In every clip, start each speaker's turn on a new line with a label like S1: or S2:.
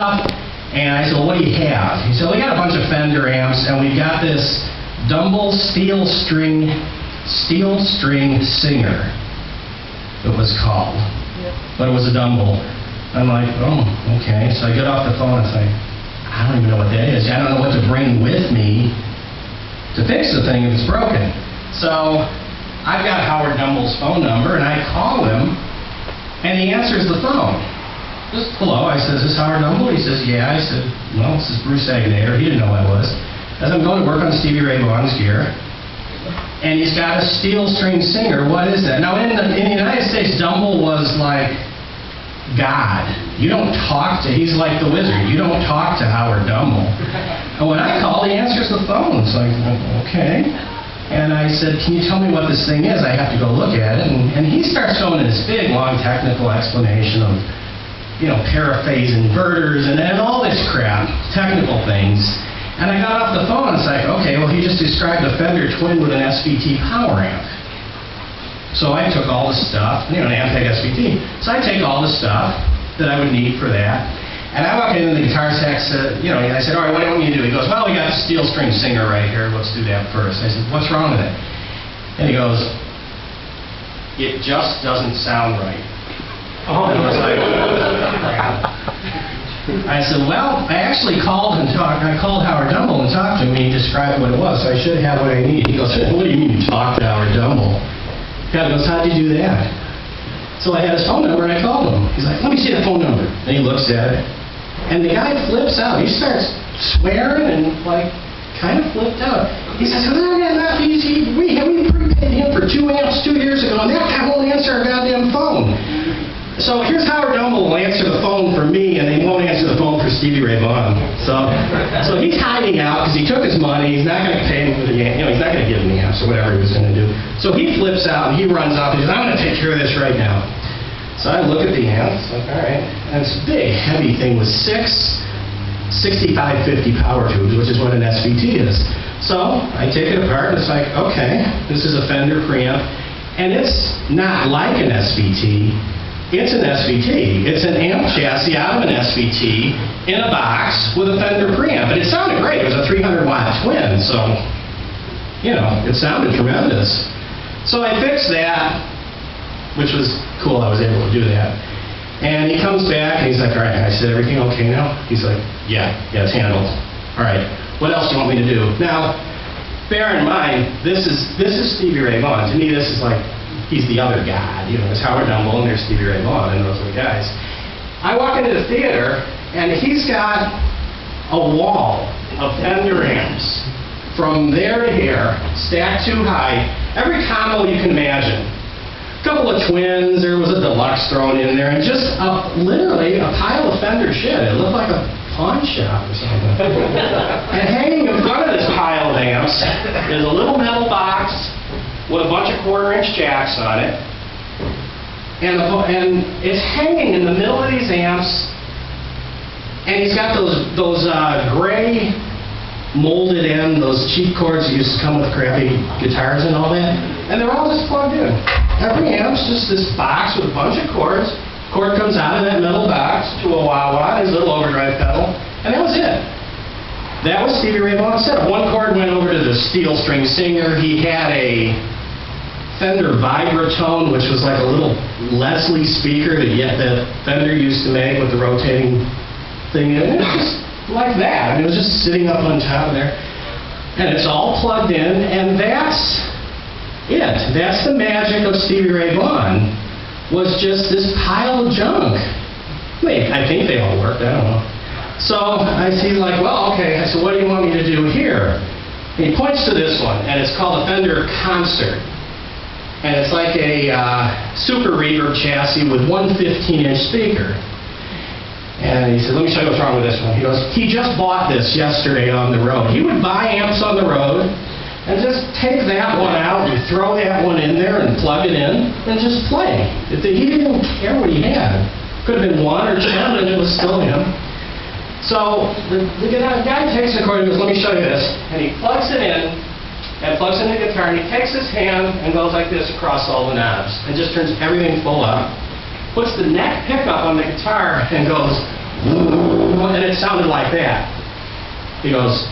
S1: And I said, well, what do you have? He said, we got a bunch of Fender amps, and we got this Dumble steel string singer, it was called. But it was a Dumble. I'm like, oh, okay. So I get off the phone and say, I don't even know what that is. I don't know what to bring with me to fix the thing if it's broken. So I've got Howard Dumble's phone number, and I call him, and he answers the phone. Just, hello, I said, is this Howard Dumble? He says, yeah. I said, well, this is Bruce Egnater. He didn't know who I was. As I'm going to work on Stevie Ray Vaughan's gear, and he's got a steel string singer. What is that? Now, in the United States, Dumble was like God. You don't talk to, he's like the wizard. You don't talk to Howard Dumble. And when I call, he answers the phone. It's like, okay. And I said, can you tell me what this thing is? I have to go look at it. And he starts going into this big, long technical explanation of, paraphase inverters and all this crap, technical things. And I got off the phone and it's like, okay, well, he just described a Fender Twin with an SVT power amp. So I took all the stuff, an Ampeg SVT. So I take all the stuff that I would need for that. And I walk in and the guitar tech said, and I said, all right, what do you want me to do? He goes, well, we got the steel string singer right here. Let's do that first. I said, what's wrong with it? And he goes, it just doesn't sound right. And I was like, I said, well, I actually called Howard Dumble and talked to him, and he described what it was, so I should have what I need. He goes, what do you mean you talked to Howard Dumble? God goes, how'd you do that? So I had his phone number, and I called him. He's like, let me see that phone number. And he looks at it, and the guy flips out. He starts swearing and, kind of flipped out. He says, we prepaid him for 2 amps 2 years ago, and that guy won't answer our goddamn phone. So here's Howard Dumble will answer the phone for me, and he won't answer the phone for Stevie Ray Vaughan. So he's hiding out because he took his money. He's not going to pay him for the amp. He's not going to give him the amps or whatever he was going to do. So he flips out and he runs off and he says, I'm going to take care of this right now. So I look at the amp. It's like, all right. And it's a big, heavy thing with 6 6550 power tubes, which is what an SVT is. So I take it apart and it's like, okay, this is a Fender preamp, and it's not like an SVT. It's an SVT. It's an amp chassis out of an SVT in a box with a Fender preamp. And it sounded great. It was a 300-watt twin, so, it sounded tremendous. So I fixed that, which was cool. I was able to do that. And he comes back, and he's like, all right. And I said, everything okay now? He's like, yeah, it's handled. All right, what else do you want me to do? Now, bear in mind, this is Stevie Ray Vaughan. To me, this is like, he's the other guy. There's Howard Dumble and there's Stevie Ray Vaughan, and those are the guys. I walk into the theater, and he's got a wall of Fender amps from there to here, stacked too high, every combo you can imagine. A couple of twins, there was a deluxe thrown in there, and just literally a pile of Fender shit. It looked like a pawn shop or something. And hanging in front of this pile of amps is a little metal box with a bunch of 1/4-inch jacks on it, and it's hanging in the middle of these amps, and he's got those gray molded in, those cheap cords that used to come with crappy guitars and all that, and they're all just plugged in. Every amp's just this box with a bunch of cords. Cord comes out of that metal box to a wah-wah, his little overdrive pedal, and that was it. That was Stevie Ray Vaughan's setup. One cord went over to the steel string singer. He had a Fender Vibratone, which was like a little Leslie speaker that Fender used to make with the rotating thing in it. It was just like that. It was just sitting up on top of there. And it's all plugged in, and that's it. That's the magic of Stevie Ray Vaughan, was just this pile of junk. I think they all worked, I don't know. So I see well, okay. I said, what do you want me to do here? And he points to this one, and it's called a Fender Concert. And it's like a super reverb chassis with one 15-inch speaker. And he said, let me show you what's wrong with this one. He goes, he just bought this yesterday on the road. He would buy amps on the road and just take that one out and throw that one in there and plug it in and just play. He didn't even care what he had. Could have been 1 or 10, and it was still him. So the guy takes the cord and goes, let me show you this. And he plugs it in, and plugs in the guitar, and he takes his hand and goes like this across all the knobs, and just turns everything full up, puts the neck pickup on the guitar, and goes, and sounded like that. He goes,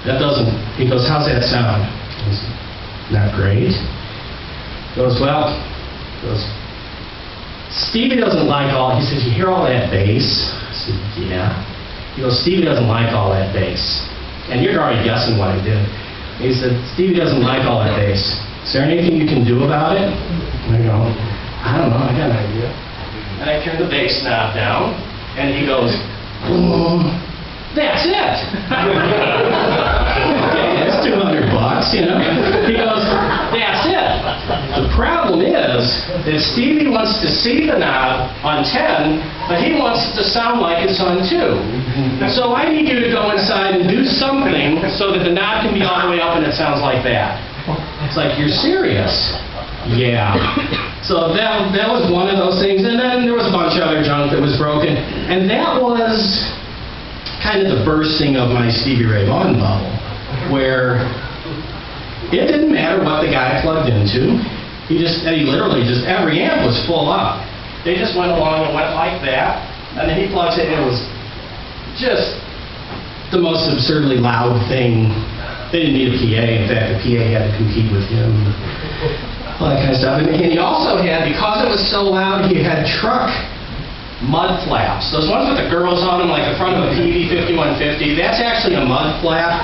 S1: that doesn't, he goes, how's that sound? I said, not great. He goes, well, he goes, Stevie doesn't like all, he says, you hear all that bass? I said, yeah. He goes, Stevie doesn't like all that bass. And you're already guessing what I did. He said, Stevie doesn't like all that bass. Is there anything you can do about it? And I go, I don't know, I got an idea. And I turn the bass knob down, and he goes, boom. That's it. Okay, that's $200, you know. He goes, that's it. The problem is that Stevie wants to see the knob on 10, but he wants it to sound like it's on 2. So I need you to go inside and do something so that the knob can be all the way up and it sounds like that. It's like, you're serious? Yeah. So that was one of those things. And then there was a bunch of other junk that was broken. And that was kind of the bursting of my Stevie Ray Vaughan bubble, where it didn't matter what the guy plugged into. He literally just, every amp was full up. They just went along and went like that, and then he plugs it, and it was just the most absurdly loud thing. They didn't need a PA. In fact, the PA had to compete with him. All that kind of stuff. And he also had, because it was so loud, he had truck mud flaps. Those ones with the girls on them, like the front of a PV 5150, that's actually a mud flap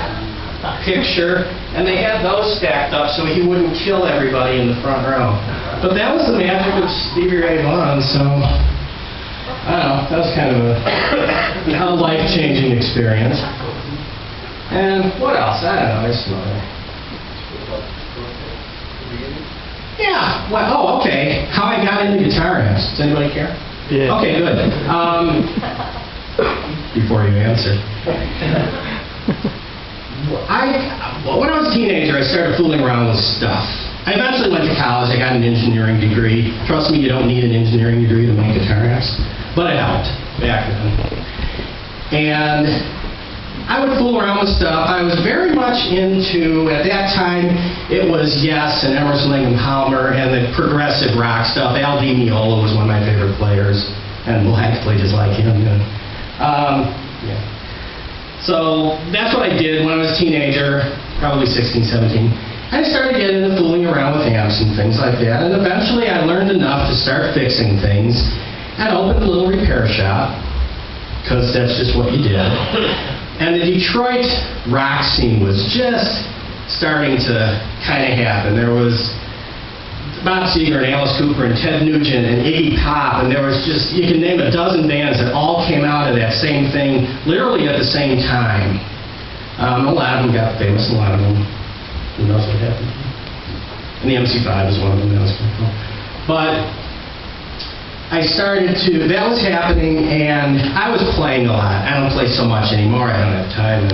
S1: picture, and they had those stacked up so he wouldn't kill everybody in the front row. But that was the magic of Stevie Ray Vaughan, so I don't know, that was kind of a life-changing experience. And what else? I don't know, there's some other. Yeah, well, oh, okay. How I got into guitar amps. Does anybody care?
S2: Yeah.
S1: Okay, good. Before you answer. When I was a teenager, I started fooling around with stuff. I eventually went to college. I got an engineering degree. Trust me, you don't need an engineering degree to make guitar amps. But it helped back then. And I would fool around with stuff. I was very much into, at that time, it was Yes and Emerson, Lake and Palmer and the progressive rock stuff. Al Di Meola was one of my favorite players, and we'll have to play just like him. Yeah. So that's what I did when I was a teenager, probably 16, 17. I started getting into fooling around with amps and things like that, and eventually I learned enough to start fixing things and opened a little repair shop, because that's just what you did. And the Detroit rock scene was just starting to kind of happen. There was Bob Seger and Alice Cooper and Ted Nugent and Iggy Pop, and there was just, you can name a dozen bands that all came out of that same thing, literally at the same time. A lot of them got famous, a lot of them, who knows what happened. And the MC5 was one of them, that was kind of cool. But I started to, that was happening, and I was playing a lot. I don't play so much anymore, I don't have time.